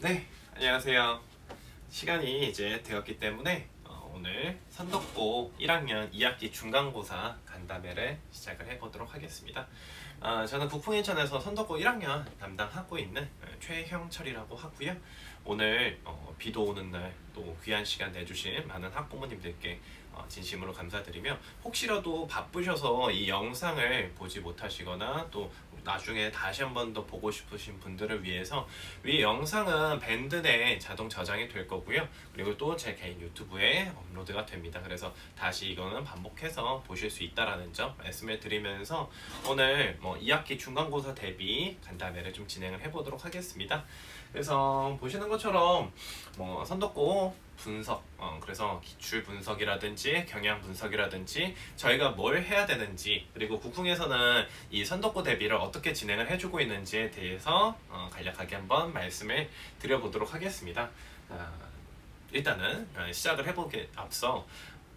네, 안녕하세요. 시간이 이제 되었기 때문에 오늘 선덕고 1학년 2학기 중간고사 간담회를 시작을 해보도록 하겠습니다. 저는 국풍인천에서 선덕고 1학년 담당하고 있는 최형철이라고 하고요. 오늘 비도 오는 날 또 귀한 시간 내주신 많은 학부모님들께 진심으로 감사드리며, 혹시라도 바쁘셔서 이 영상을 보지 못하시거나 또 나중에 다시 한 번 더 보고 싶으신 분들을 위해서 위 영상은 밴드 내에 자동 저장이 될 거고요. 그리고 또 제 개인 유튜브에 업로드가 됩니다. 그래서 다시 이거는 반복해서 보실 수 있다라는 점 말씀을 드리면서 오늘 2학기 중간고사 대비 간담회를 좀 진행을 해보도록 하겠습니다. 그래서 보시는 것처럼 선덕고 분석, 그래서 기출 분석이라든지 경향 분석이라든지 저희가 뭘 해야 되는지, 그리고 국궁에서는 이 선덕고 대비를 어떻게 진행을 해주고 있는지에 대해서 간략하게 한번 말씀을 드려보도록 하겠습니다. 일단은 시작을 해보기에 앞서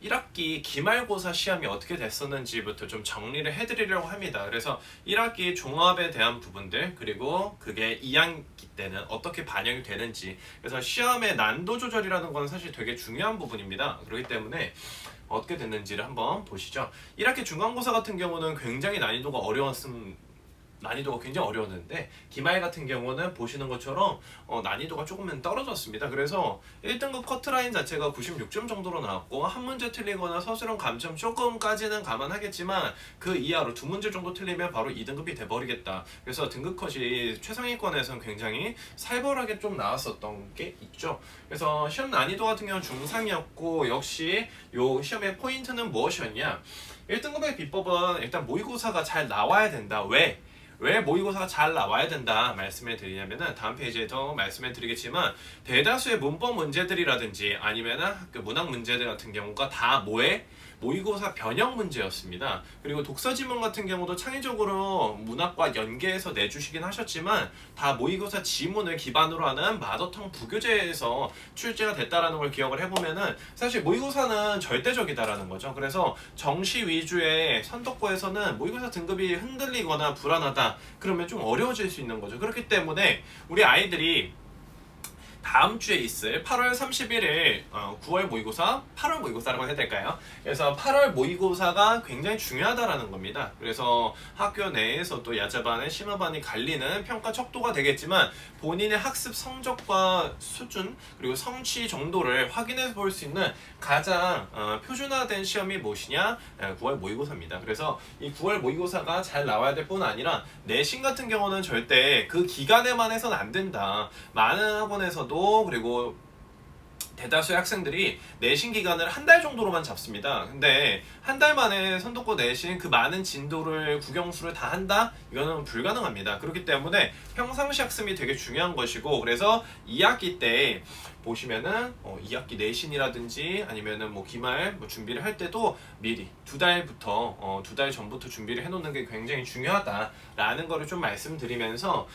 1학기 기말고사 시험이 어떻게 됐었는지부터 좀 정리를 해드리려고 합니다. 그래서 1학기 종합에 대한 부분들, 그리고 그게 2학기 때는 어떻게 반영이 되는지, 그래서 시험의 난도 조절이라는 건 사실 되게 중요한 부분입니다. 그렇기 때문에 어떻게 됐는지를 한번 보시죠. 1학기 중간고사 같은 경우는 굉장히 난이도가 굉장히 어려웠는데, 기말 같은 경우는 보시는 것처럼 난이도가 조금은 떨어졌습니다. 그래서 1등급 커트라인 자체가 96점 정도로 나왔고, 한 문제 틀리거나 서술형 감점 조금까지는 감안하겠지만 그 이하로 두 문제 정도 틀리면 바로 2등급이 돼버리겠다. 그래서 등급 컷이 최상위권에서는 굉장히 살벌하게 좀 나왔었던 게 있죠. 그래서 시험 난이도 같은 경우는 중상이었고, 역시 요 시험의 포인트는 무엇이었냐, 1등급의 비법은 일단 모의고사가 잘 나와야 된다. 왜 모의고사가 잘 나와야 된다 말씀을 드리냐면은, 다음 페이지에도 말씀을 드리겠지만, 대다수의 문법 문제들이라든지 아니면은 그 문학 문제들 같은 경우가 다 모의고사 변형 문제였습니다. 그리고 독서 지문 같은 경우도 창의적으로 문학과 연계해서 내주시긴 하셨지만, 다 모의고사 지문을 기반으로 하는 마더텅 부교재에서 출제가 됐다라는 걸 기억을 해보면은, 사실 모의고사는 절대적이다라는 거죠. 그래서 정시 위주의 선덕고에서는 모의고사 등급이 흔들리거나 불안하다 그러면 좀 어려워질 수 있는 거죠. 그렇기 때문에 우리 아이들이 다음 주에 있을 8월 31일 9월 모의고사, 8월 모의고사라고 해야 될까요? 그래서 8월 모의고사가 굉장히 중요하다라는 겁니다. 그래서 학교 내에서도 야자반에 심화반이 갈리는 평가 척도가 되겠지만, 본인의 학습 성적과 수준 그리고 성취 정도를 확인해 볼 수 있는 가장 표준화된 시험이 무엇이냐? 9월 모의고사입니다. 그래서 이 9월 모의고사가 잘 나와야 될 뿐 아니라, 내신 같은 경우는 절대 그 기간에만 해서는 안 된다. 많은 학원에서도, 그리고 대다수의 학생들이 내신 기간을 한 달 정도로만 잡습니다. 근데 한 달 만에 선독고 내신 그 많은 진도를 국영수를 다 한다? 이거는 불가능합니다. 그렇기 때문에 평상시 학습이 되게 중요한 것이고, 그래서 2학기 때 보시면은 2학기 내신이라든지 아니면은 기말 준비를 할 때도 미리 두 달 전부터 준비를 해놓는 게 굉장히 중요하다라는 거를 좀 말씀드리면서,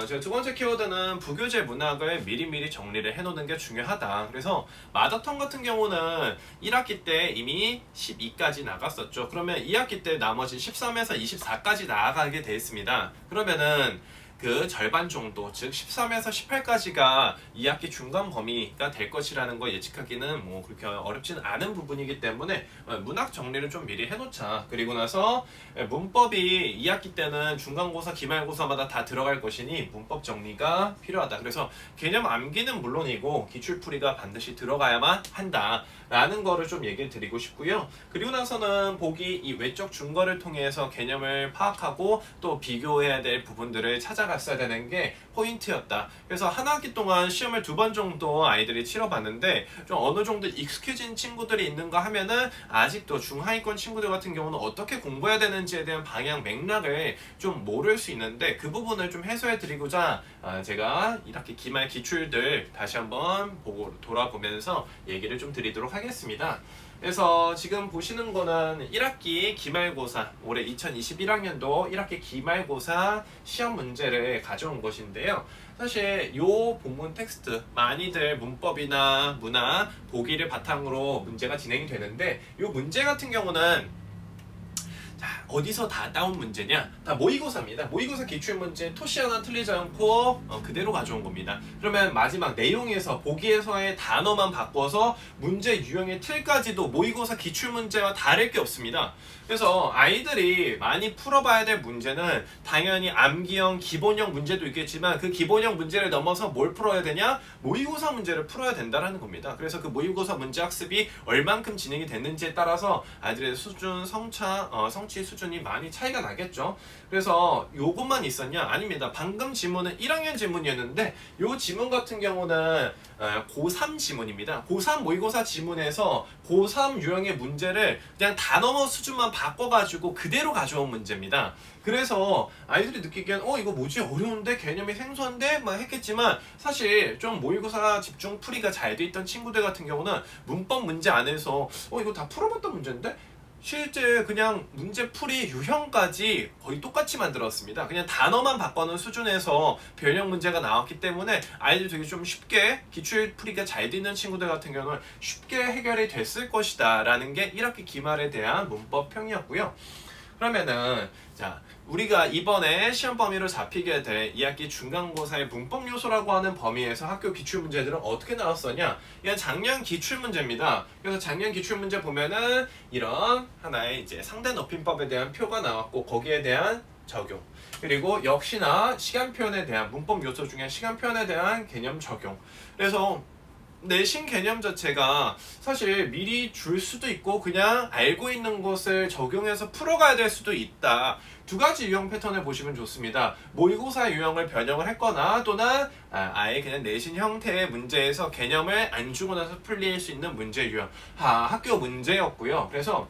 제가 두 번째 키워드는 부교재 문학을 미리미리 정리를 해놓는 게 중요하다. 그래서 마더텅 같은 경우는 1학기 때 이미 12까지 나갔었죠. 그러면 2학기 때 나머지 13에서 24까지 나아가게 돼 있습니다. 그러면은 그 절반 정도, 즉 13에서 18까지가 2학기 중간 범위가 될 것이라는 거 예측하기는 그렇게 어렵지는 않은 부분이기 때문에 문학 정리를 좀 미리 해놓자. 그리고 나서 문법이 2학기 때는 중간고사, 기말고사마다 다 들어갈 것이니 문법 정리가 필요하다. 그래서 개념 암기는 물론이고 기출풀이가 반드시 들어가야만 한다 라는 거를 좀 얘기를 드리고 싶고요. 그리고 나서는 보기 이 외적 준거를 통해서 개념을 파악하고 또 비교해야 될 부분들을 찾아갔어야 되는 게 포인트였다. 그래서 한 학기 동안 시험을 2번 정도 아이들이 치러봤는데, 좀 어느 정도 익숙해진 친구들이 있는가 하면은, 아직도 중하위권 친구들 같은 경우는 어떻게 공부해야 되는지에 대한 방향 맥락을 좀 모를 수 있는데, 그 부분을 좀 해소해 드리고자 제가 1학기 기말 기출들 다시 한번 돌아보면서 얘기를 좀 드리도록 하겠습니다. 그래서 지금 보시는 거는 1학기 기말고사, 올해 2021학년도 1학기 기말고사 시험 문제를 가져온 것인데요. 사실 요 본문 텍스트, 많이들 문법이나 문화, 보기를 바탕으로 문제가 진행이 되는데, 요 문제 같은 경우는 어디서 다 따온 문제냐? 다 모의고사입니다. 모의고사 기출문제 토시 하나 틀리지 않고 그대로 가져온 겁니다. 그러면 마지막 내용에서 보기에서의 단어만 바꿔서 문제 유형의 틀까지도 모의고사 기출문제와 다를 게 없습니다. 그래서 아이들이 많이 풀어봐야 될 문제는 당연히 암기형, 기본형 문제도 있겠지만 그 기본형 문제를 넘어서 뭘 풀어야 되냐? 모의고사 문제를 풀어야 된다는 겁니다. 그래서 그 모의고사 문제 학습이 얼만큼 진행이 됐는지에 따라서 아이들의 수준, 성취 수준이 많이 차이가 나겠죠. 그래서 요것만 있었냐? 아닙니다. 방금 지문은 1학년 지문이었는데 요 지문 같은 경우는 고3 지문입니다. 고3 모의고사 지문에서 고3 유형의 문제를 그냥 단어 수준만 바꿔가지고 그대로 가져온 문제입니다. 그래서 아이들이 느끼기엔 이거 뭐지? 어려운데? 개념이 생소한데? 막 했겠지만 사실 좀 모의고사 집중 풀이가 잘 돼 있던 친구들 같은 경우는 문법 문제 안에서 이거 다 풀어봤던 문제인데? 실제 그냥 문제풀이 유형까지 거의 똑같이 만들었습니다. 그냥 단어만 바꿔놓은 수준에서 변형 문제가 나왔기 때문에 아이들 되게 좀 쉽게 기출풀이가 잘 되는 친구들 같은 경우는 쉽게 해결이 됐을 것이다 라는 게 1학기 기말에 대한 문법평이었고요. 그러면은 자 우리가 이번에 시험 범위로 잡히게 될 2학기 중간고사의 문법 요소라고 하는 범위에서 학교 기출문제들은 어떻게 나왔었냐? 이건 작년 기출문제입니다. 그래서 작년 기출문제 보면은 이런 하나의 이제 상대 높임법에 대한 표가 나왔고 거기에 대한 적용. 그리고 역시나 시간 표현에 대한 문법 요소 중에 시간 표현에 대한 개념 적용. 그래서 내신 개념 자체가 사실 미리 줄 수도 있고 그냥 알고 있는 것을 적용해서 풀어가야 될 수도 있다. 두 가지 유형 패턴을 보시면 좋습니다. 모의고사 유형을 변형을 했거나 또는 아예 그냥 내신 형태의 문제에서 개념을 안 주고 나서 풀릴 수 있는 문제 유형. 학교 문제였고요. 그래서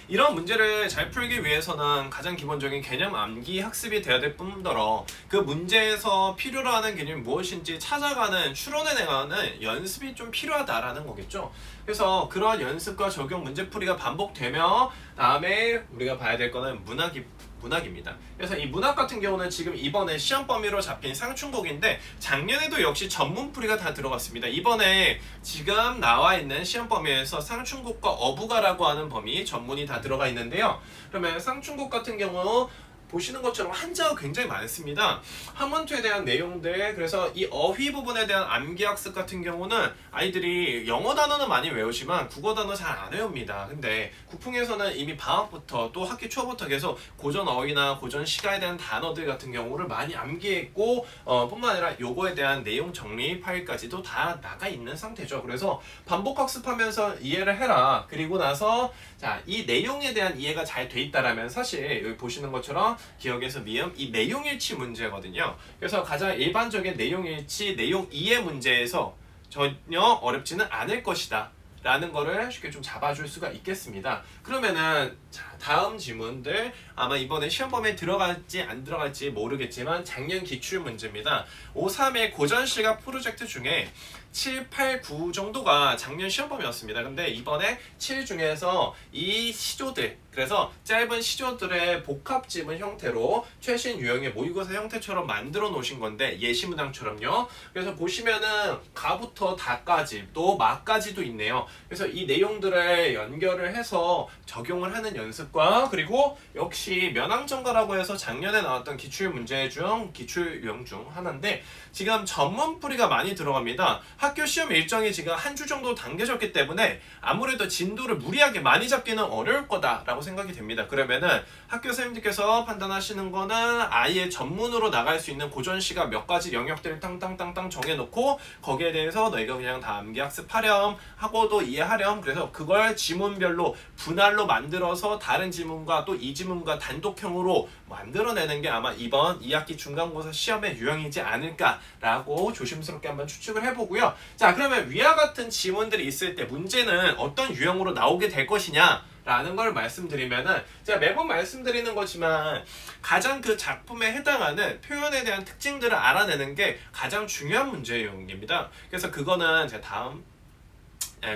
이런 문제를 잘 풀기 위해서는 가장 기본적인 개념 암기 학습이 돼야 될 뿐더러 그 문제에서 필요로 하는 개념이 무엇인지 찾아가는 추론해 나가는 연습이 좀 필요하다라는 거겠죠. 그래서 그러한 연습과 적용 문제풀이가 반복되며 다음에 우리가 봐야 될 거는 문학입니다. 그래서 이 문학 같은 경우는 지금 이번에 시험 범위로 잡힌 상충곡인데 작년에도 역시 전문풀이가 다 들어갔습니다. 이번에 지금 나와 있는 시험 범위에서 상충곡과 어부가라고 하는 범위 전문이 다 들어가 있는데요. 그러면 상충곡 같은 경우 보시는 것처럼 한자가 굉장히 많습니다. 한문투에 대한 내용들, 그래서 이 어휘 부분에 대한 암기학습 같은 경우는 아이들이 영어 단어는 많이 외우지만 국어 단어 잘 안 외웁니다. 근데 국풍에서는 이미 방학부터 또 학기 초부터 계속 고전 어휘나 고전 시가에 대한 단어들 같은 경우를 많이 암기했고 뿐만 아니라 요거에 대한 내용 정리 파일까지도 다 나가 있는 상태죠. 그래서 반복 학습하면서 이해를 해라. 그리고 나서 자, 이 내용에 대한 이해가 잘 돼 있다라면 사실 여기 보시는 것처럼 기억에서 미음 이 내용일치 문제거든요. 그래서 가장 일반적인 내용일치, 내용 이해 문제에서 전혀 어렵지는 않을 것이다 라는 거를 쉽게 좀 잡아줄 수가 있겠습니다. 그러면은 자, 다음 질문들 아마 이번에 시험 범위에 들어갈지 안 들어갈지 모르겠지만 작년 기출 문제입니다. 5.3의 고전시각 프로젝트 중에 7, 8, 9 정도가 작년 시험 범위였습니다. 근데 이번에 7 중에서 이 시조들, 그래서 짧은 시조들의 복합 지문 형태로 최신 유형의 모의고사 형태처럼 만들어 놓으신 건데 예시문항처럼요. 그래서 보시면은 가부터 다까지 또 마까지도 있네요. 그래서 이 내용들을 연결을 해서 적용을 하는 연습과 그리고 역시 면항정가라고 해서 작년에 나왔던 기출 문제 중 기출 유형 중 하나인데 지금 전문풀이가 많이 들어갑니다. 학교 시험 일정이 지금 한 주 정도 당겨졌기 때문에 아무래도 진도를 무리하게 많이 잡기는 어려울 거다라고 생각이 됩니다. 그러면은 학교 선생님들께서 판단하시는 거는 아예 전문으로 나갈 수 있는 고전시가 몇 가지 영역들을 땅땅땅땅 정해놓고 거기에 대해서 너희가 그냥 다 암기 학습하렴 하고도 이해하렴. 그래서 그걸 지문별로 분할로 만들어서 다른 지문과 또 이 지문과 단독형으로 만들어내는 게 아마 이번 2학기 중간고사 시험의 유형이지 않을까라고 조심스럽게 한번 추측을 해보고요. 자, 그러면 위와 같은 지문들이 있을 때 문제는 어떤 유형으로 나오게 될 것이냐 라는 걸 말씀드리면은 제가 매번 말씀드리는 거지만 가장 그 작품에 해당하는 표현에 대한 특징들을 알아내는 게 가장 중요한 문제 유형입니다. 그래서 그거는 제가 다음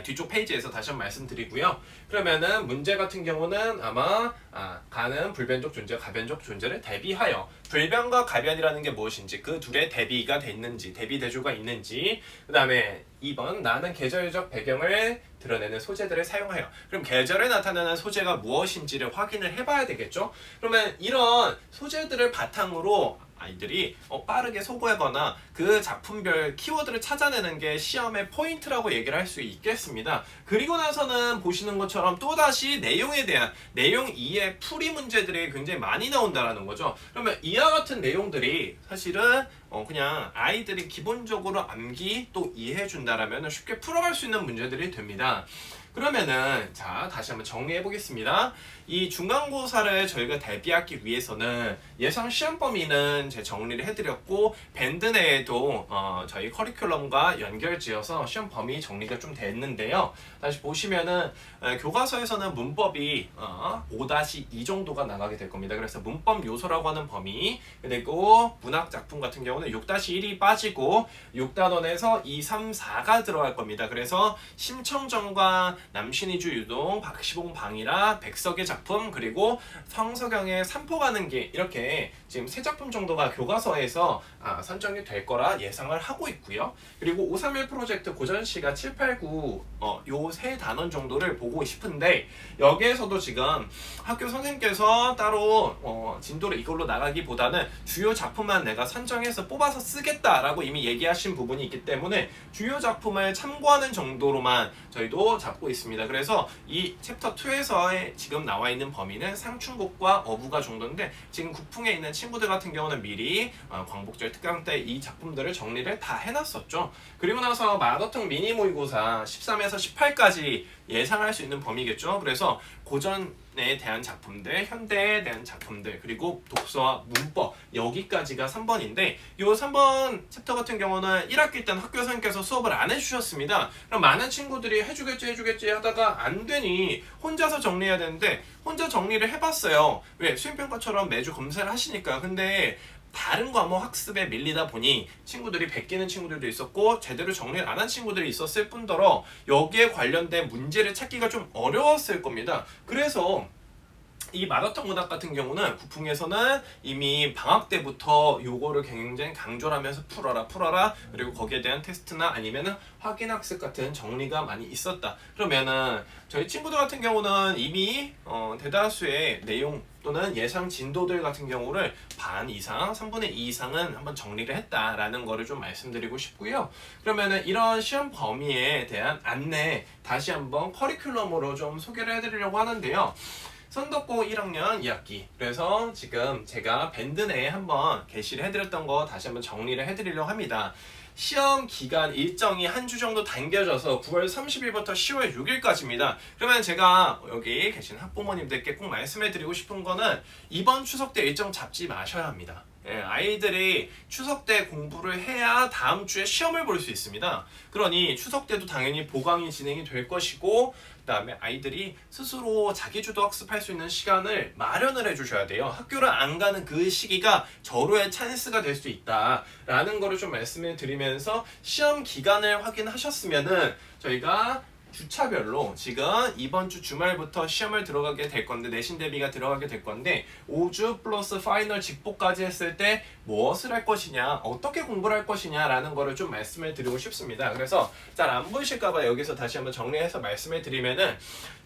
뒤쪽 페이지에서 다시 한번 말씀드리고요. 그러면은 문제 같은 경우는 아마 가는 불변적 존재, 가변적 존재를 대비하여 불변과 가변이라는 게 무엇인지 그 둘의 대비가 돼 있는지 대비 대조가 있는지 그 다음에 2번 나는 계절적 배경을 드러내는 소재들을 사용하여 그럼 계절에 나타나는 소재가 무엇인지를 확인을 해봐야 되겠죠. 그러면 이런 소재들을 바탕으로 아이들이 빠르게 소구하거나 그 작품별 키워드를 찾아내는 게 시험의 포인트라고 얘기를 할 수 있겠습니다. 그리고 나서는 보시는 것처럼 또다시 내용에 대한 내용 이해 풀이 문제들이 굉장히 많이 나온다라는 거죠. 그러면 이와 같은 내용들이 사실은 그냥 아이들이 기본적으로 암기 또 이해해 준다라면 쉽게 풀어갈 수 있는 문제들이 됩니다. 그러면은 자 다시 한번 정리해 보겠습니다. 이 중간고사를 저희가 대비하기 위해서는 예상 시험 범위는 제 정리를 해드렸고 밴드 내에도 저희 커리큘럼과 연결지어서 시험 범위 정리가 좀 됐는데요. 다시 보시면은 교과서에서는 문법이 5-2 정도가 나가게 될 겁니다. 그래서 문법 요소라고 하는 범위 그리고 문학 작품 같은 경우는 6-1이 빠지고 6단원에서 2, 3, 4가 들어갈 겁니다. 그래서 심청정과 남신이주 유동, 박시봉 방이라, 백석의 작품 그리고 성서경의 산포 가는 길 이렇게 지금 3작품 정도가 교과서에서 선정이 될 거라 예상을 하고 있고요. 그리고 531 프로젝트 고전시가 7, 8, 9 요 3단원 정도를 보고 싶은데 여기에서도 지금 학교 선생님께서 따로 진도를 이걸로 나가기보다는 주요 작품만 내가 선정해서 뽑아서 쓰겠다라고 이미 얘기하신 부분이 있기 때문에 주요 작품을 참고하는 정도로만 저희도 잡고 있습니다. 그래서 이 챕터 2에서 지금 나와 있는 범위는 상충곡과 어부가 정도인데 지금 국풍에 있는 친구들 같은 경우는 미리 광복절 특강 때 이 작품들을 정리를 다 해놨었죠. 그리고 나서 마더텅 미니 모의고사 13에서 18까지 예상할 수 있는 범위겠죠. 그래서 고전에 대한 작품들, 현대에 대한 작품들, 그리고 독서와 문법 여기까지가 3번인데 이 3번 챕터 같은 경우는 1학기 때는 학교 선생님께서 수업을 안 해주셨습니다. 그럼 많은 친구들이 해주겠지 하다가 안 되니 혼자서 정리해야 되는데 혼자 정리를 해봤어요. 왜? 수행평가처럼 매주 검사를 하시니까. 근데 다른 과목 학습에 밀리다 보니 친구들이 베끼는 친구들도 있었고 제대로 정리를 안 한 친구들이 있었을 뿐더러 여기에 관련된 문제를 찾기가 좀 어려웠을 겁니다. 그래서 이 마더텅 문학 같은 경우는 국풍에서는 이미 방학 때부터 요거를 굉장히 강조를 하면서 풀어라 그리고 거기에 대한 테스트나 아니면은 확인학습 같은 정리가 많이 있었다. 그러면은 저희 친구들 같은 경우는 이미 대다수의 내용 또는 예상 진도들 같은 경우를 반 이상, 3분의 2 이상은 한번 정리를 했다라는 거를 좀 말씀드리고 싶고요. 그러면은 이런 시험 범위에 대한 안내 다시 한번 커리큘럼으로 좀 소개를 해드리려고 하는데요. 선덕고 1학년 2학기 그래서 지금 제가 밴드 내에 한번 게시를 해드렸던 거 다시 한번 정리를 해드리려고 합니다. 시험 기간 일정이 한 주 정도 당겨져서 9월 30일부터 10월 6일까지입니다. 그러면 제가 여기 계신 학부모님들께 꼭 말씀해드리고 싶은 거는 이번 추석 때 일정 잡지 마셔야 합니다. 아이들이 추석 때 공부를 해야 다음 주에 시험을 볼 수 있습니다. 그러니 추석 때도 당연히 보강이 진행이 될 것이고 그 다음에 아이들이 스스로 자기주도 학습할 수 있는 시간을 마련을 해주셔야 돼요. 학교를 안 가는 그 시기가 절호의 찬스가 될 수 있다라는 거를 좀 말씀을 드리면서 시험 기간을 확인하셨으면은 저희가 주차별로 지금 이번 주 주말부터 시험을 들어가게 될 건데 내신 대비가 들어가게 될 건데 5주 플러스 파이널 직보까지 했을 때 무엇을 할 것이냐 어떻게 공부를 할 것이냐 라는 거를 좀 말씀을 드리고 싶습니다. 그래서 잘 안 보이실까봐 여기서 다시 한번 정리해서 말씀을 드리면은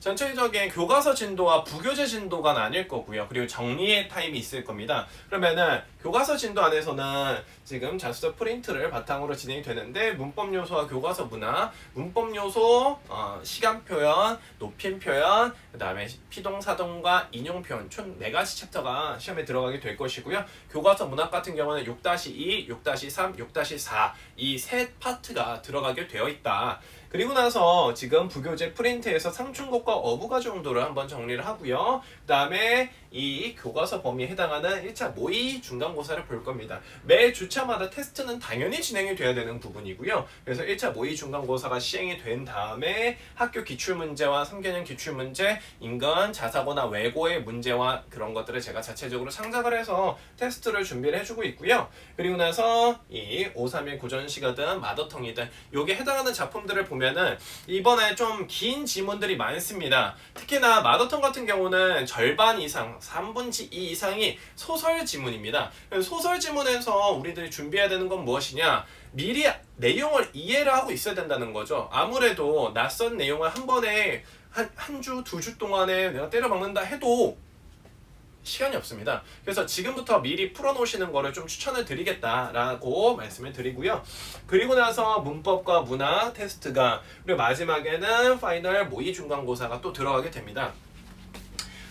전체적인 교과서 진도와 부교재 진도가 나뉠 거고요. 그리고 정리의 타임이 있을 겁니다. 그러면은 교과서 진도 안에서는 지금 자습서 프린트를 바탕으로 진행이 되는데 문법 요소와 교과서 문화, 문법 요소, 시간 표현, 높임 표현, 그 다음에 피동사동과 인용 표현 총 4가지 챕터가 시험에 들어가게 될 것이고요. 교과서 문학 같은 경우는 6-2, 6-3, 6-4 이 세 파트가 들어가게 되어 있다. 그리고 나서 지금 부교재 프린트에서 상충곡과 어부가 정도를 한번 정리를 하고요. 그 다음에 이 교과서 범위에 해당하는 1차 모의 중간고사를 볼 겁니다. 매 주차마다 테스트는 당연히 진행이 돼야 되는 부분이고요. 그래서 1차 모의 중간고사가 시행이 된 다음에 학교 기출문제와 3개년 기출문제, 인간, 자사고나 외고의 문제와 그런 것들을 제가 자체적으로 창작을 해서 테스트를 준비를 해주고 있고요. 그리고 나서 이 531 고전시가든 마더텅이든 여기에 해당하는 작품들을 보면 보면은 이번에 좀 긴 지문들이 많습니다. 특히나 마더턴 같은 경우는 절반 이상, 3분의 2 이상이 소설 지문입니다. 소설 지문에서 우리들이 준비해야 되는 건 무엇이냐? 미리 내용을 이해를 하고 있어야 된다는 거죠. 아무래도 낯선 내용을 한 번에 한 주, 두 주 동안에 내가 때려박는다 해도 시간이 없습니다. 그래서 지금부터 미리 풀어놓으시는 거를 좀 추천을 드리겠다라고 말씀을 드리고요. 그리고 나서 문법과 문학 테스트가, 그리고 마지막에는 파이널 모의 중간고사가 또 들어가게 됩니다.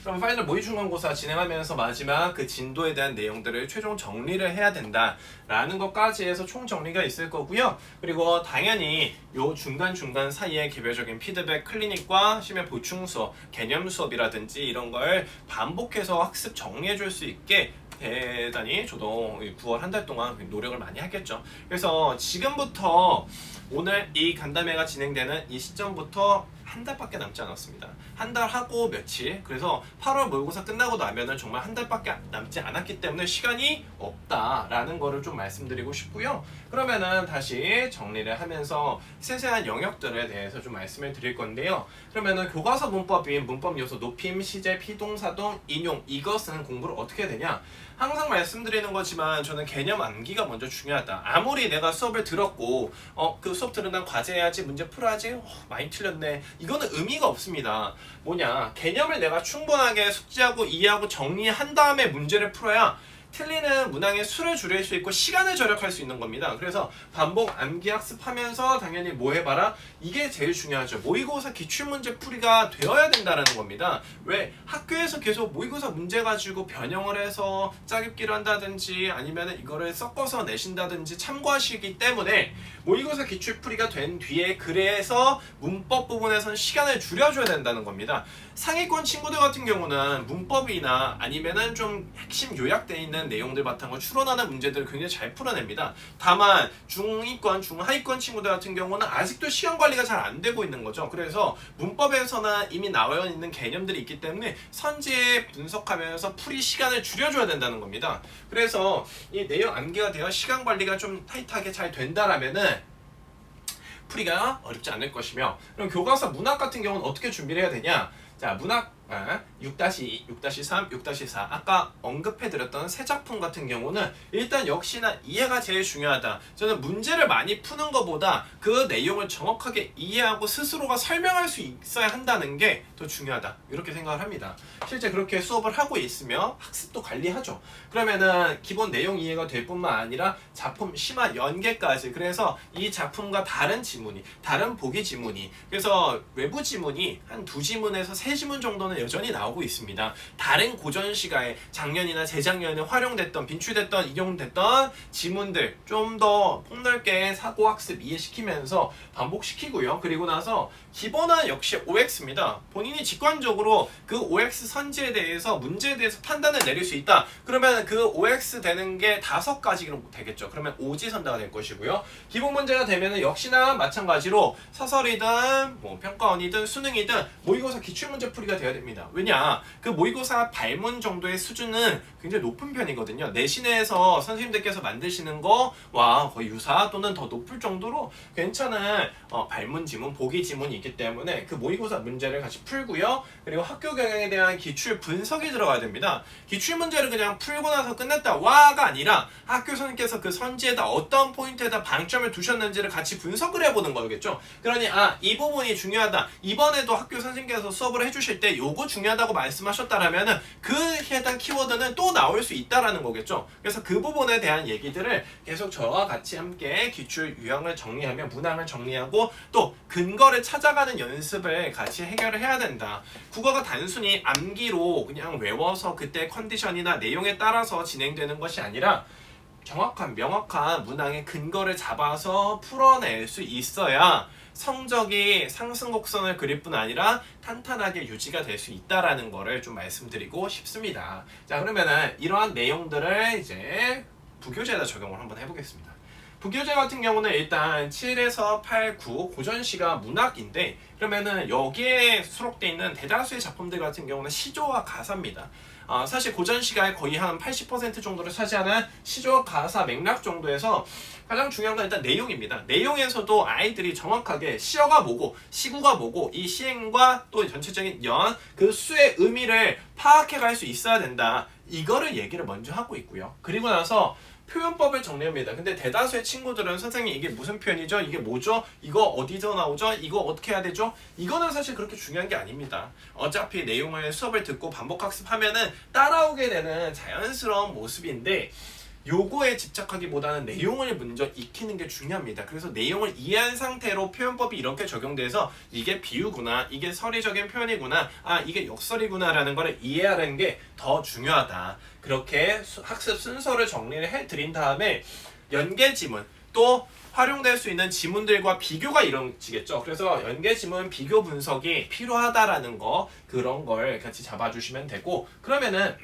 그럼 파이널 모의 중간고사 진행하면서 마지막 그 진도에 대한 내용들을 최종 정리를 해야 된다라는 것까지 해서 총 정리가 있을 거고요. 그리고 당연히 요 중간중간 사이에 개별적인 피드백 클리닉과 심야 보충 수업, 개념 수업이라든지 이런 걸 반복해서 학습 정리해 줄 수 있게 대단히 저도 9월 한 달 동안 노력을 많이 하겠죠. 그래서 지금부터 오늘 이 간담회가 진행되는 이 시점부터 한 달밖에 남지 않았습니다. 한 달 하고 며칠. 그래서 8월 모의고사 끝나고 나면은 정말 한 달밖에 남지 않았기 때문에 시간이 없다라는 거를 좀 말씀드리고 싶고요. 그러면은 다시 정리를 하면서 세세한 영역들에 대해서 좀 말씀을 드릴 건데요. 그러면은 교과서 문법인 문법 요소 높임, 시제, 피동사동, 인용, 이것은 공부를 어떻게 되냐? 항상 말씀드리는 거지만 저는 개념 암기가 먼저 중요하다. 아무리 내가 수업을 들었고 그 수업 들은 날 과제해야지, 문제 풀어야지, 많이 틀렸네, 이거는 의미가 없습니다. 뭐냐, 개념을 내가 충분하게 숙지하고 이해하고 정리한 다음에 문제를 풀어야 틀리는 문항의 수를 줄일 수 있고 시간을 절약할 수 있는 겁니다. 그래서 반복 암기 학습하면서 당연히 뭐 해봐라? 이게 제일 중요하죠. 모의고사 기출문제 풀이가 되어야 된다는 겁니다. 왜? 학교에서 계속 모의고사 문제 가지고 변형을 해서 짜깁기를 한다든지 아니면 이거를 섞어서 내신다든지 참고하시기 때문에 모의고사 기출풀이가 된 뒤에 그래서 문법 부분에서는 시간을 줄여줘야 된다는 겁니다. 상위권 친구들 같은 경우는 문법이나 아니면은 좀 핵심 요약되어 있는 내용들 바탕으로 추론하는 문제들을 굉장히 잘 풀어냅니다. 다만 중위권, 중하위권 친구들 같은 경우는 아직도 시간 관리가 잘 안 되고 있는 거죠. 그래서 문법에서는 이미 나와 있는 개념들이 있기 때문에 선지에 분석하면서 풀이 시간을 줄여줘야 된다는 겁니다. 그래서 이 내용 암기가 되어 시간 관리가 좀 타이트하게 잘 된다라면은 풀이가 어렵지 않을 것이며, 그럼 교과서 문학 같은 경우는 어떻게 준비를 해야 되냐? 자, 문학 6-2, 6-3, 6-4 아까 언급해드렸던 세 작품 같은 경우는 일단 역시나 이해가 제일 중요하다. 저는 문제를 많이 푸는 것보다 그 내용을 정확하게 이해하고 스스로가 설명할 수 있어야 한다는 게 더 중요하다, 이렇게 생각을 합니다. 실제 그렇게 수업을 하고 있으며 학습도 관리하죠. 그러면은 기본 내용 이해가 될 뿐만 아니라 작품 심화 연계까지, 그래서 이 작품과 다른 지문이, 다른 보기 지문이, 그래서 외부 지문이 한 2지문에서 3지문 정도는 여전히 나오고 있습니다. 다른 고전 시가에 작년이나 재작년에 활용됐던, 빈출됐던, 인용됐던 지문들 좀 더 폭넓게 사고학습 이해시키면서 반복시키고요. 그리고 나서 기본은 역시 OX입니다. 본인이 직관적으로 그 OX 선지에 대해서 문제에 대해서 판단을 내릴 수 있다. 그러면 그 OX 되는 게 5가지로 되겠죠. 그러면 오지선다가 될 것이고요. 기본 문제가 되면은 역시나 마찬가지로 사설이든 뭐 평가원이든 수능이든 모의고사 기출문제 풀이가 되어야 됩니다. 왜냐? 그 모의고사 발문 정도의 수준은 굉장히 높은 편이거든요. 내신에서 선생님들께서 만드시는 거와 거의 유사 또는 더 높을 정도로 괜찮은 발문 지문, 보기 지문이 있기 때문에 그 모의고사 문제를 같이 풀고요. 그리고 학교 경영에 대한 기출 분석이 들어가야 됩니다. 기출 문제를 그냥 풀고 나서 끝냈다 와가 아니라 학교 선생님께서 그 선지에다 어떤 포인트에다 방점을 두셨는지를 같이 분석을 해보는 거겠죠. 그러니 이 부분이 중요하다. 이번에도 학교 선생님께서 수업을 해주실 때 요거 중요하다고 말씀하셨다라면은 그 해당 키워드는 또 나올 수 있다라는 거겠죠. 그래서 그 부분에 대한 얘기들을 계속 저와 같이 함께 기출 유형을 정리하며 문항을 정리하고 또 근거를 찾아가는 연습을 같이 해결을 해야 된다. 국어가 단순히 암기로 그냥 외워서 그때 컨디션이나 내용에 따라서 진행되는 것이 아니라 정확한 명확한 문항의 근거를 잡아서 풀어낼 수 있어야 성적이 상승 곡선을 그릴 뿐 아니라 탄탄하게 유지가 될 수 있다라는 거를 좀 말씀드리고 싶습니다. 자, 그러면은 이러한 내용들을 이제 부교재에다 적용을 한번 해보겠습니다. 부교재 같은 경우는 일단 7에서 8, 9 고전시가 문학인데, 그러면은 여기에 수록되어 있는 대다수의 작품들 같은 경우는 시조와 가사입니다. 사실 고전 시가의 거의 한 80% 정도를 차지하는 시조 가사 맥락 정도에서 가장 중요한 건 일단 내용입니다. 내용에서도 아이들이 정확하게 시어가 뭐고 시구가 뭐고 이 시행과 또 전체적인 그 수의 의미를 파악해 갈 수 있어야 된다. 이거를 얘기를 먼저 하고 있고요. 그리고 나서 표현법을 정리합니다. 근데 대다수의 친구들은 선생님 이게 무슨 표현이죠? 이게 뭐죠? 이거 어디서 나오죠? 이거 어떻게 해야 되죠? 이거는 사실 그렇게 중요한 게 아닙니다. 어차피 내용을 수업을 듣고 반복 학습하면은 따라오게 되는 자연스러운 모습인데 요거에 집착하기보다는 내용을 먼저 익히는 게 중요합니다. 그래서 내용을 이해한 상태로 표현법이 이렇게 적용돼서 이게 비유구나, 이게 서리적인 표현이구나, 이게 역설이구나 라는 거를 이해하는 게 더 중요하다. 그렇게 학습 순서를 정리를 해드린 다음에 연계 지문, 또 활용될 수 있는 지문들과 비교가 이루어지겠죠. 그래서 연계 지문 비교 분석이 필요하다라는 거, 그런 걸 같이 잡아주시면 되고, 그러면은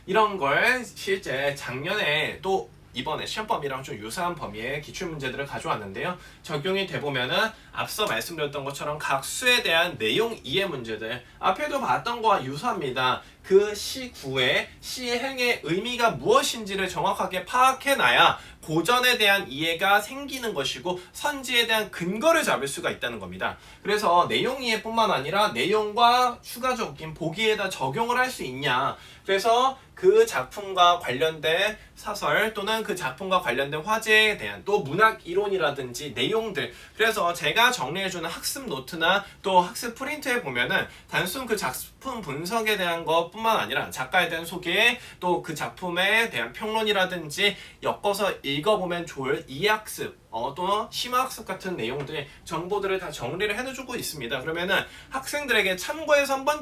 이런 걸 실제 작년에 또 이번에 시험범위랑 좀 유사한 범위의 기출문제들을 가져왔는데요. 적용이 돼보면은 앞서 말씀드렸던 것처럼 각 수에 대한 내용 이해 문제들 앞에도 봤던 거와 유사합니다. 그 시구의 시행의 의미가 무엇인지를 정확하게 파악해놔야 고전에 대한 이해가 생기는 것이고 선지에 대한 근거를 잡을 수가 있다는 겁니다. 그래서 내용 이해뿐만 아니라 내용과 추가적인 보기에다 적용을 할 수 있냐. 그래서 그 작품과 관련된 사설 또는 그 작품과 관련된 화제에 대한 또 문학 이론이라든지 내용들, 그래서 제가 정리해주는 학습 노트나 또 학습 프린트에 보면은 단순 그 작품 분석에 대한 것뿐만 아니라 작가에 대한 소개, 또 그 작품에 대한 평론이라든지 엮어서 읽어보면 좋을 이해학습, 또 심화학습 같은 내용들, 정보들을 다 정리를 해주고 있습니다. 그러면은 학생들에게 참고해서 한 번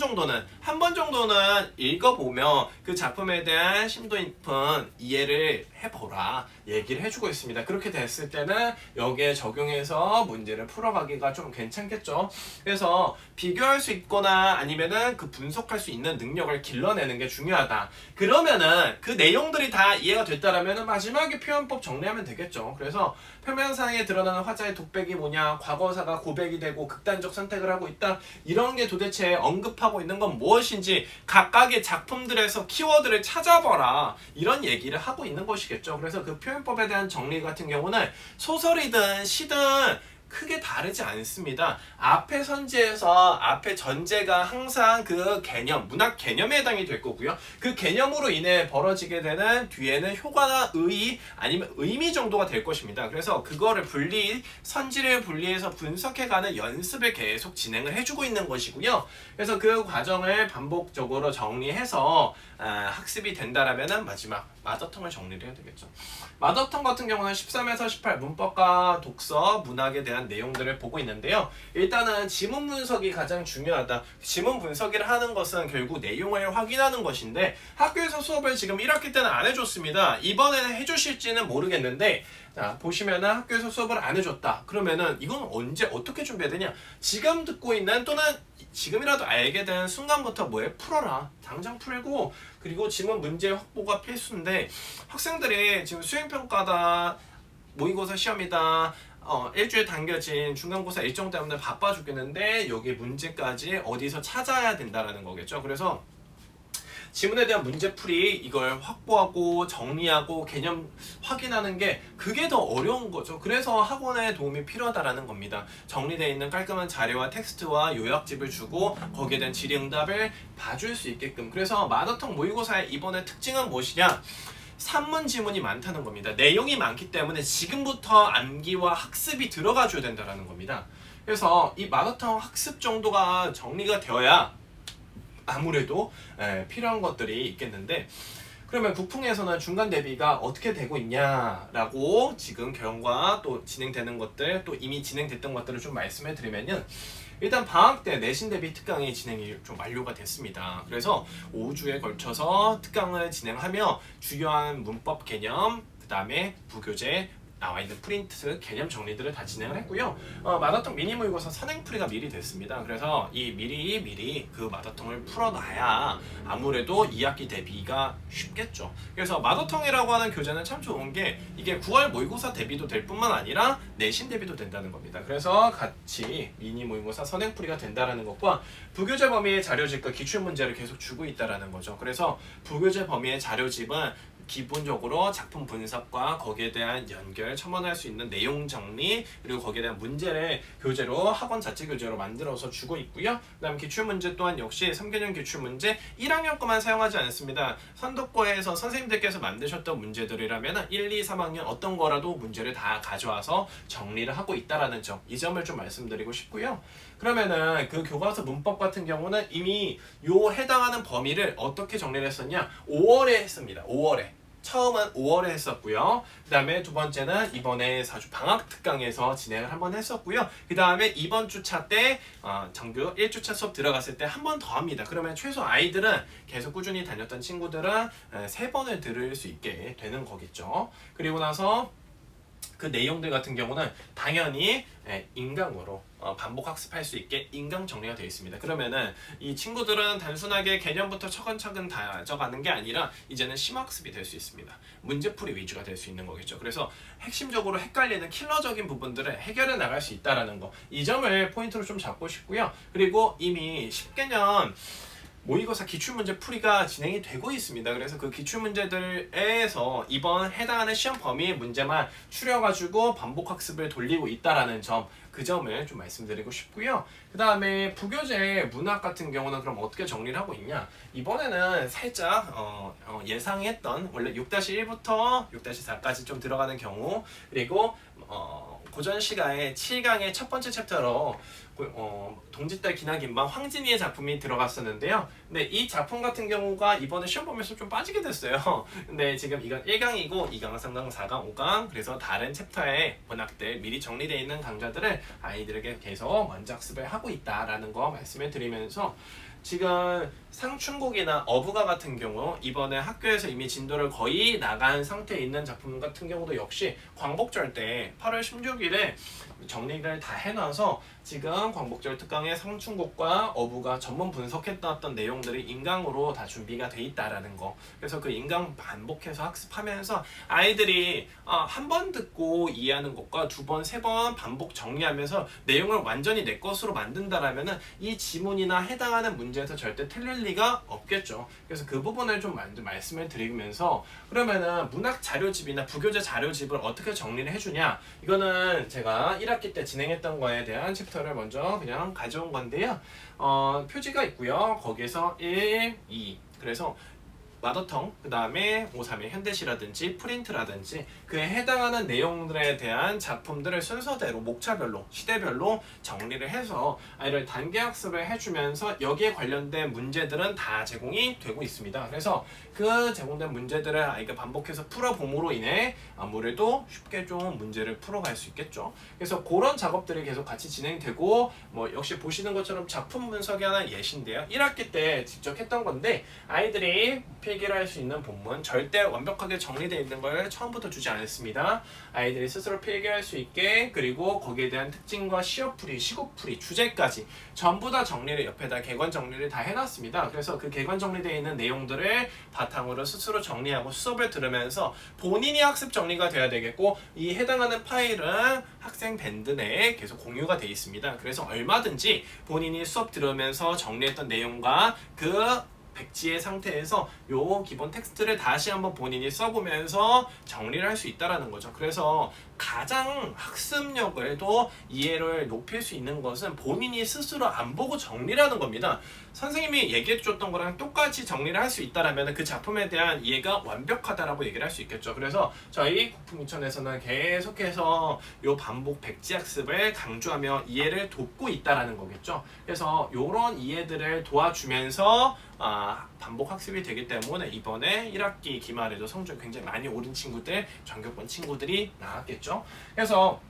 정도는 읽어보며 그 작품에 대한 심도 깊은 이해를 해보라 얘기를 해주고 있습니다. 그렇게 됐을 때는 여기에 적용해서 문제를 풀어가기가 좀 괜찮겠죠. 그래서 비교할 수 있거나 아니면은 그 분석할 수 있는 능력을 길러내는 게 중요하다. 그러면은 그 내용들이 다 이해가 됐다라면은 마지막에 표현법 정리하면 되겠죠. 그래서 표면상에 드러나는 화자의 독백이 뭐냐, 과거사가 고백이 되고 극단적 선택을 하고 있다, 이런 게 도대체 언급하고 있는 건 무엇인지 각각의 작품들에서 키워드를 찾아봐라, 이런 얘기를 하고 있는 것이겠죠. 그래서 그 표현법에 대한 정리 같은 경우는 소설이든 시든 크게 다르지 않습니다. 앞에 선지에서 앞에 전제가 항상 그 개념, 문학 개념에 해당이 될 거고요. 그 개념으로 인해 벌어지게 되는 뒤에는 효과나 의의 아니면 의미 정도가 될 것입니다. 그래서 그거를 선지를 분리해서 분석해가는 연습을 계속 진행을 해주고 있는 것이고요. 그래서 그 과정을 반복적으로 정리해서 학습이 된다라면은 마지막 마더텅을 정리를 해야 되겠죠. 마더텅 같은 경우는 13에서 18 문법과 독서, 문학에 대한 내용들을 보고 있는데요. 일단은 지문 분석이 가장 중요하다. 지문 분석을 하는 것은 결국 내용을 확인하는 것인데 학교에서 수업을 지금 1학기 때는 안 해줬습니다. 이번에는 해주실지는 모르겠는데, 자, 보시면은 학교에서 수업을 안 해줬다. 그러면은 이건 언제 어떻게 준비해야 되냐? 지금 듣고 있는 또는 지금이라도 알게 된 순간부터 뭐에 풀어라. 당장 풀고, 그리고 지문 문제 확보가 필수인데 학생들이 지금 수행평가다, 모의고사 시험이다, 일주일 당겨진 중간고사 일정 때문에 바빠 죽겠는데 여기 문제까지 어디서 찾아야 된다라는 거겠죠. 그래서 지문에 대한 문제풀이 이걸 확보하고 정리하고 개념 확인하는 게 그게 더 어려운 거죠. 그래서 학원의 도움이 필요하다라는 겁니다. 정리되어 있는 깔끔한 자료와 텍스트와 요약집을 주고 거기에 대한 질의응답을 봐줄 수 있게끔. 그래서 마더텅 모의고사의 이번에 특징은 무엇이냐? 산문 지문이 많다는 겁니다. 내용이 많기 때문에 지금부터 암기와 학습이 들어가 줘야 된다는 겁니다. 그래서 이 마더텅 학습 정도가 정리가 되어야 아무래도 필요한 것들이 있겠는데, 그러면 국풍에서는 중간 대비가 어떻게 되고 있냐라고 지금 경과 또 진행되는 것들, 또 이미 진행됐던 것들을 좀 말씀해 드리면은, 일단 방학 때 내신 대비 특강이 진행이 좀 완료가 됐습니다. 그래서 5주에 걸쳐서 특강을 진행하며 주요한 문법 개념, 그 다음에 부교재, 나와 있는 프린트 개념 정리들을 다 진행을 했고요. 마더통 미니 모의고사 선행풀이가 미리 됐습니다. 그래서 이 미리 그 마더통을 풀어놔야 아무래도 2학기 대비가 쉽겠죠. 그래서 마더통이라고 하는 교재는 참 좋은 게 이게 9월 모의고사 대비도 될 뿐만 아니라 내신 대비도 된다는 겁니다. 그래서 같이 미니 모의고사 선행풀이가 된다는 것과 부교재 범위의 자료집과 기출문제를 계속 주고 있다는 거죠. 그래서 부교재 범위의 자료집은 기본적으로 작품 분석과 거기에 대한 연결, 첨언할 수 있는 내용 정리, 그리고 거기에 대한 문제를 교재로 학원 자체 교재로 만들어서 주고 있고요. 그다음 기출문제 또한 역시 3개년 기출문제 1학년 거만 사용하지 않습니다. 선도과에서 선생님들께서 만드셨던 문제들이라면 1, 2, 3학년 어떤 거라도 문제를 다 가져와서 정리를 하고 있다라는 점, 이 점을 좀 말씀드리고 싶고요. 그러면은 그 교과서 문법 같은 경우는 이미 요 해당하는 범위를 어떻게 정리를 했었냐? 5월에 했습니다. 5월에. 처음은 5월에 했었고요. 그 다음에 두 번째는 이번에 4주 방학 특강에서 진행을 한번 했었고요. 그 다음에 이번 주차 때 정규 1주차 수업 들어갔을 때 한 번 더 합니다. 그러면 최소 아이들은 계속 꾸준히 다녔던 친구들은 3번을 들을 수 있게 되는 거겠죠. 그리고 나서 그 내용들 같은 경우는 당연히 인강으로 반복 학습할 수 있게 인강 정리가 되어 있습니다. 그러면은 이 친구들은 단순하게 개념부터 차근차근 다져가는 게 아니라 이제는 심학습이 될 수 있습니다. 문제풀이 위주가 될 수 있는 거겠죠. 그래서 핵심적으로 헷갈리는 킬러적인 부분들을 해결해 나갈 수 있다는 거, 이 점을 포인트로 좀 잡고 싶고요. 그리고 이미 10개년 모의고사 기출문제 풀이가 진행이 되고 있습니다. 그래서 그 기출문제들에서 이번 해당하는 시험 범위의 문제만 추려가지고 반복학습을 돌리고 있다라는 점, 그 점을 좀 말씀드리고 싶고요. 그 다음에 부교재 문학 같은 경우는 그럼 어떻게 정리를 하고 있냐? 이번에는 살짝 예상했던 원래 6-1부터 6-4까지 좀 들어가는 경우, 그리고 고전 시가의 7강의 첫 번째 챕터로 동짓달 기나긴밤 황진이의 작품이 들어갔었는데요. 근데 이 작품 같은 경우가 이번에 시험 범위에서 좀 빠지게 됐어요. 근데 지금 이건 1강이고 2강, 3강, 4강, 5강, 그래서 다른 챕터의 문학들 미리 정리되어 있는 강좌들을 아이들에게 계속 먼저 학습을 하고 있다라는 거 말씀을 드리면서, 지금 상충곡이나 어부가 같은 경우 이번에 학교에서 이미 진도를 거의 나간 상태에 있는 작품 같은 경우도 역시 광복절 때 8월 16일에 정리를 다 해놔서 지금 광복절 특강의 상충곡과 어부가 전문 분석했던 내용들이 인강으로 다 준비가 돼 있다라는 거. 그래서 그 인강 반복해서 학습하면서 아이들이 한 번 듣고 이해하는 것과 두 번, 세 번 반복 정리하면서 내용을 완전히 내 것으로 만든다라면은 이 지문이나 해당하는 문제에서 절대 틀릴 리가 없겠죠. 그래서 그 부분을 좀 말씀을 드리면서, 그러면은 문학 자료집이나 부교재 자료집을 어떻게 정리를 해주냐? 이거는 제가 1학기 때 진행했던 거에 대한 챕터를 먼저 그냥 가져온 건데요. 표지가 있고요. 거기에서 1, 2. 그래서 마더텅, 그 다음에 5, 3의 현대시라든지 프린트라든지 그에 해당하는 내용들에 대한 작품들을 순서대로 목차별로, 시대별로 정리를 해서 아이를 단계 학습을 해주면서 여기에 관련된 문제들은 다 제공이 되고 있습니다. 그래서 그 제공된 문제들을 아이가 반복해서 풀어봄으로 인해 아무래도 쉽게 좀 문제를 풀어갈 수 있겠죠. 그래서 그런 작업들이 계속 같이 진행되고, 역시 보시는 것처럼 작품 분석이 하나 예시인데요. 1학기 때 직접 했던 건데, 아이들이 필기를 할 수 있는 본문 절대 완벽하게 정리되어 있는 걸 처음부터 주지 않았습니다. 아이들이 스스로 필기할 수 있게, 그리고 거기에 대한 특징과 시어풀이, 시고풀이, 주제까지 전부 다 정리를 옆에다 객관 정리를 다 해놨습니다. 그래서 그 객관 정리되어 있는 내용들을 바탕으로 스스로 정리하고 수업을 들으면서 본인이 학습 정리가 돼야 되겠고, 이 해당하는 파일은 학생 밴드 내에 계속 공유가 되어 있습니다. 그래서 얼마든지 본인이 수업 들으면서 정리했던 내용과 그 백지의 상태에서 요 기본 텍스트를 다시 한번 본인이 써보면서 정리를 할 수 있다는 거죠. 그래서 가장 학습력을 또 이해를 높일 수 있는 것은 본인이 스스로 안 보고 정리를 하는 겁니다. 선생님이 얘기해 줬던 거랑 똑같이 정리를 할 수 있다면 그 작품에 대한 이해가 완벽하다라고 얘기를 할 수 있겠죠. 그래서 저희 국풍이천에서는 계속해서 요 반복 백지 학습을 강조하며 이해를 돕고 있다라는 거겠죠. 그래서 요런 이해들을 도와주면서 반복 학습이 되기 때문에 이번에 1학기 기말에도 성적이 굉장히 많이 오른 친구들, 전교권 친구들이 나왔겠죠. 그래서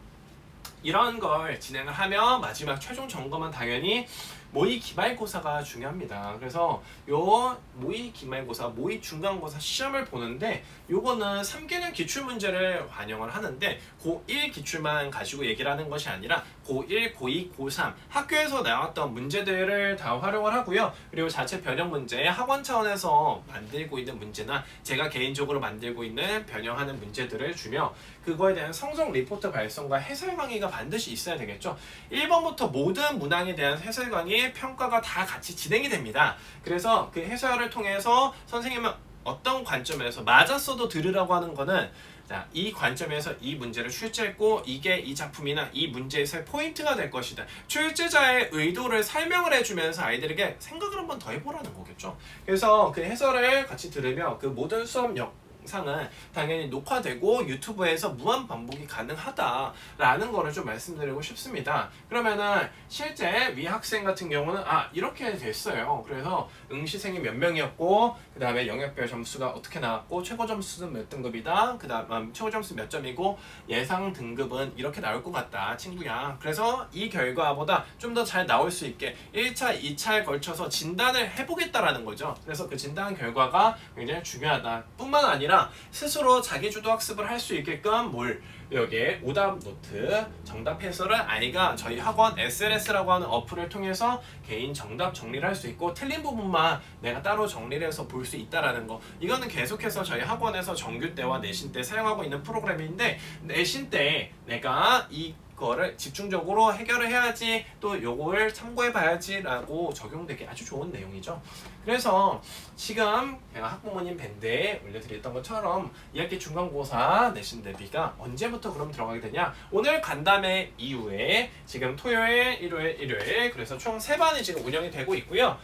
이런 걸 진행을 하면 마지막 최종 점검은 당연히 모의 기말고사가 중요합니다. 그래서 요 모의 기말고사, 모의 중간고사 시험을 보는데 요거는 3개년 기출문제를 반영을 하는데 고1 기출만 가지고 얘기를 하는 것이 아니라 고1, 고2, 고3 학교에서 나왔던 문제들을 다 활용을 하고요. 그리고 자체 변형 문제, 학원 차원에서 만들고 있는 문제나 제가 개인적으로 만들고 있는 변형하는 문제들을 주며 그거에 대한 성적 리포트 발송과 해설 강의가 반드시 있어야 되겠죠. 1번부터 모든 문항에 대한 해설 강의, 평가가 다 같이 진행이 됩니다. 그래서 그 해설을 통해서 선생님은 어떤 관점에서 맞았어도 들으라고 하는 거는 자, 이 관점에서 이 문제를 출제했고 이게 이 작품이나 이 문제에서의 포인트가 될 것이다. 출제자의 의도를 설명을 해주면서 아이들에게 생각을 한번 더 해보라는 거겠죠. 그래서 그 해설을 같이 들으며 그 모든 수업 영상은 당연히 녹화되고 유튜브에서 무한 반복이 가능하다라는 거를 좀 말씀드리고 싶습니다. 그러면은 실제 위 학생 같은 경우는 이렇게 됐어요. 그래서 응시생이 몇 명이었고 그 다음에 영역별 점수가 어떻게 나왔고 최고 점수는 몇 등급이다. 그 다음 최고 점수 몇 점이고 예상 등급은 이렇게 나올 것 같다 친구야. 그래서 이 결과보다 좀 더 잘 나올 수 있게 1차, 2차에 걸쳐서 진단을 해보겠다라는 거죠. 그래서 그 진단 결과가 굉장히 중요하다. 뿐만 아니라 스스로 자기주도 학습을 할 수 있게끔 여기에 오답 노트, 정답 해설을 아이가 저희 학원 SLS라고 하는 어플을 통해서 개인 정답 정리를 할 수 있고 틀린 부분만 내가 따로 정리를 해서 볼 수 있다라는 거. 이거는 계속해서 저희 학원에서 정규 때와 내신 때 사용하고 있는 프로그램인데 내신 때 내가 이거를 집중적으로 해결을 해야지 또 요걸 참고해 봐야지 라고 적용되기 아주 좋은 내용이죠. 그래서 지금 제가 학부모님 밴드에 올려드렸던 것처럼 2학기 중간고사 내신 대비가 언제부터 그럼 들어가게 되냐? 오늘 간담회 이후에 지금 토요일, 일요일 그래서 총 3반이 지금 운영이 되고 있고요.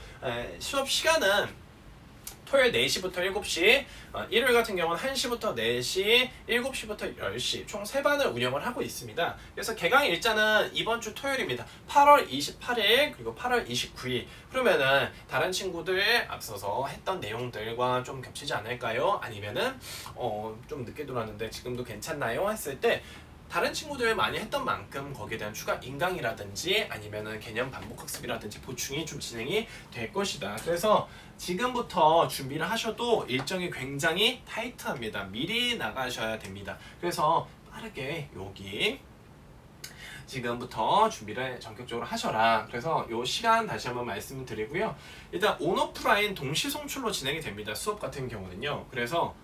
수업 시간은 토요일 4시부터 7시, 일요일 같은 경우는 1시부터 4시, 7시부터 10시 총 3반을 운영을 하고 있습니다. 그래서 개강 일자는 이번 주 토요일입니다. 8월 28일 그리고 8월 29일. 그러면은 다른 친구들 앞서서 했던 내용들과 좀 겹치지 않을까요? 아니면은 좀 늦게 들어왔는데 지금도 괜찮나요? 했을 때 다른 친구들 많이 했던 만큼 거기에 대한 추가 인강이라든지 아니면은 개념 반복 학습이라든지 보충이 좀 진행이 될 것이다. 그래서 지금부터 준비를 하셔도 일정이 굉장히 타이트합니다. 미리 나가셔야 됩니다. 그래서 빠르게 여기 지금부터 준비를 전격적으로 하셔라. 그래서 요 시간 다시 한번 말씀드리고요. 일단 온오프라인 동시 송출로 진행이 됩니다. 수업 같은 경우는요. 그래서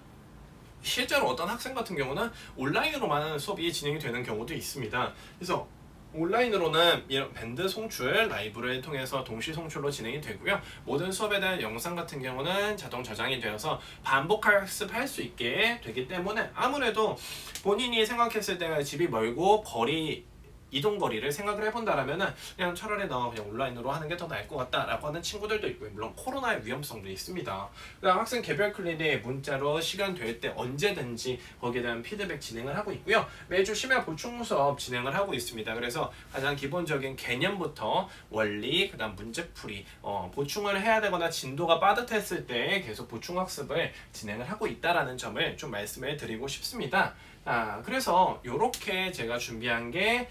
실제로 어떤 학생 같은 경우는 온라인으로만 수업이 진행이 되는 경우도 있습니다. 그래서 온라인으로는 이런 밴드 송출, 라이브를 통해서 동시 송출로 진행이 되고요. 모든 수업에 대한 영상 같은 경우는 자동 저장이 되어서 반복 학습할 수 있게 되기 때문에 아무래도 본인이 생각했을 때 집이 멀고 이동 거리를 생각을 해본다라면은 그냥 차라리 나 그냥 온라인으로 하는 게 더 나을 것 같다라고 하는 친구들도 있고요. 물론 코로나의 위험성도 있습니다. 그다음 학생 개별 클리닉 문자로 시간 될 때 언제든지 거기에 대한 피드백 진행을 하고 있고요. 매주 심야 보충 수업 진행을 하고 있습니다. 그래서 가장 기본적인 개념부터 원리, 그다음 문제풀이, 보충을 해야 되거나 진도가 빠듯했을 때 계속 보충 학습을 진행을 하고 있다라는 점을 좀 말씀을 드리고 싶습니다. 그래서 이렇게 제가 준비한 게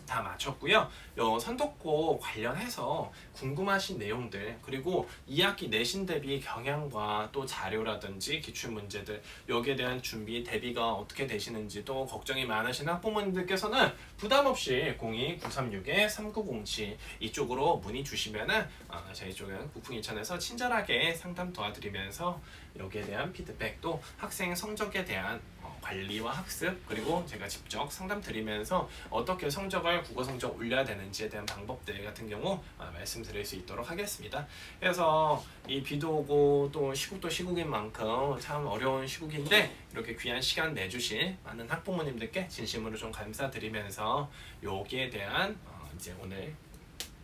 다 마쳤고요. 선독고 관련해서 궁금하신 내용들 그리고 2학기 내신 대비 경향과 또 자료라든지 기출문제들 여기에 대한 준비 대비가 어떻게 되시는지도 걱정이 많으신 학부모님들께서는 부담없이 02-936-3907 이쪽으로 문의 주시면은 저희 쪽은 국풍이천에서 친절하게 상담 도와드리면서 여기에 대한 피드백 또 학생 성적에 대한 관리와 학습 그리고 제가 직접 상담 드리면서 어떻게 성적을 국어 성적 올려야 되는지에 대한 방법들 같은 경우 말씀드릴 수 있도록 하겠습니다. 그래서 이 비도 오고 또 시국도 시국인 만큼 참 어려운 시국인데 이렇게 귀한 시간 내주신 많은 학부모님들께 진심으로 좀 감사드리면서 여기에 대한 이제 오늘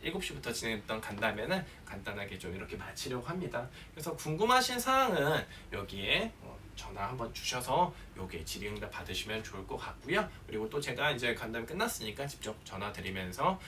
7시부터 진행했던 간담회는 간단하게 좀 이렇게 마치려고 합니다. 그래서 궁금하신 사항은 여기에 전화 한번 주셔서 여기에 질의응답 받으시면 좋을 것 같고요. 그리고 또 제가 이제 간담회 끝났으니까 직접 전화 드리면서